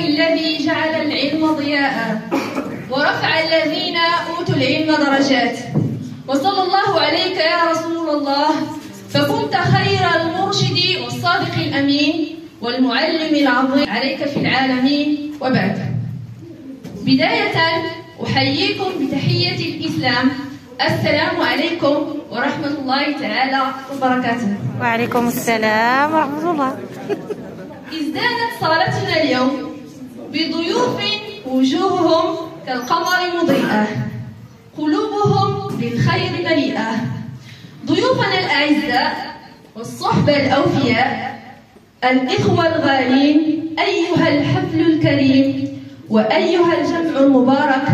الذي جعل العلم ضياء ورفع الذين أوتوا العلم درجات. وصلى الله عليك يا رسول الله، فكنت خير المرشد والصادق الأمين والمعلم العظيم عليك في العالمين. وبعد، بداية أحييكم بتحية الإسلام، السلام عليكم ورحمة الله تعالى وبركاته. وعليكم السلام ورحمة الله. ازدادت صالتنا اليوم بضيوف وجوههم كالقمر مضيئة، قلوبهم بالخير مليئة. ضيوفنا الأعزاء والصحبة الأوفياء، الإخوة الغالين، أيها الحفل الكريم وأيها الجمع المبارك،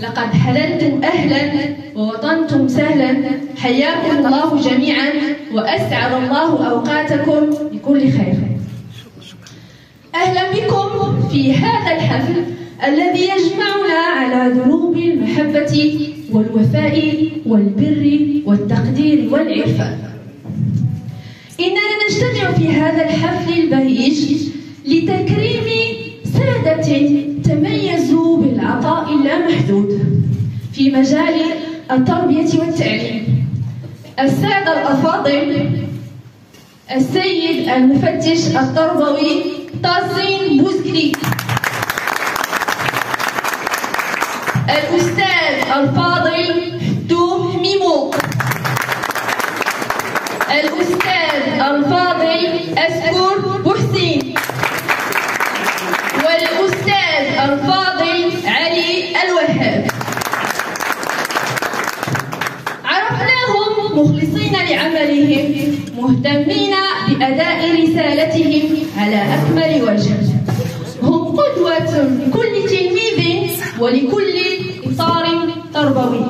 لقد حللتم أهلا ووطنتم سهلا. حياكم الله جميعا وأسعد الله أوقاتكم بكل خير. أهلا بكم في هذا الحفل الذي يجمعنا على دروب المحبة والوفاء والبر والتقدير والعرفان. إننا نجتمع في هذا الحفل البهيج لتكريم سادة تميزوا بالعطاء اللامحدود في مجال التربية والتعليم. السادة الأفاضل، السيد المفتش التربوي طاسين بوزكري، الأستاذ الفاضل حدوح ميمو، الأستاذ الفاضل أسكور بوحسين، والأستاذ الفاضل علي الوهاب. عرفناهم مخلصين لعملهم، مهتمين بأداء رسالتهم على أكمل وجه. هم قدوة لكل تلميذ ولكل إطار تربوي،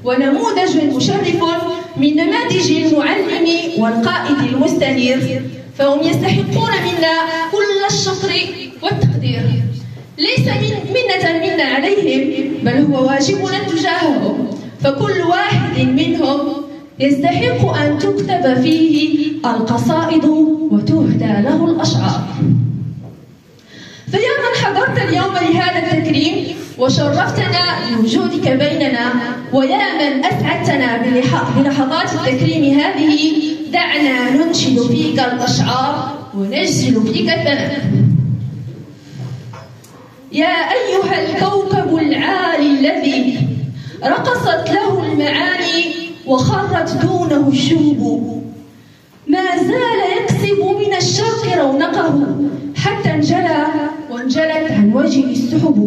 ونموذج مشرف من نماذج المعلم والقائد المستنير، فهم يستحقون منا كل الشكر والتقدير، ليس منة منا عليهم، بل هو واجبنا تجاههم، فكل واحد منهم يستحق أن تكتب فيه القصائد وتهدى له الأشعار. فيا من حضرت اليوم لهذا التكريم وشرفتنا بوجودك بيننا، ويا من أسعدتنا بلحظات التكريم هذه، دعنا ننشد فيك الأشعار ونجزل فيك الثناء. يا أيها الكوكب العالي الذي رقصت له المعاني وخرت دونه الشهب، ما زال يكسب من الشرق رونقه حتى انجلى وانجلت عن وجه السحب.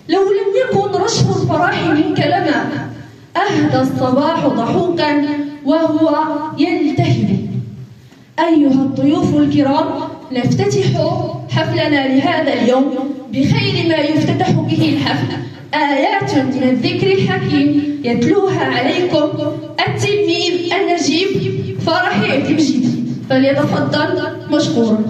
لو لم يكن رشف الفرح منك لما أهدى الصباح ضحوكا وهو يلتهب. أيها الضيوف الكرام، نفتتح حفلنا لهذا اليوم بخير ما يفتتح به الحفل، آيات من الذكر الحكيم يتلوها عليكم التلميذ النجيب فرحي التمجيد، فليتفضل مشكورا.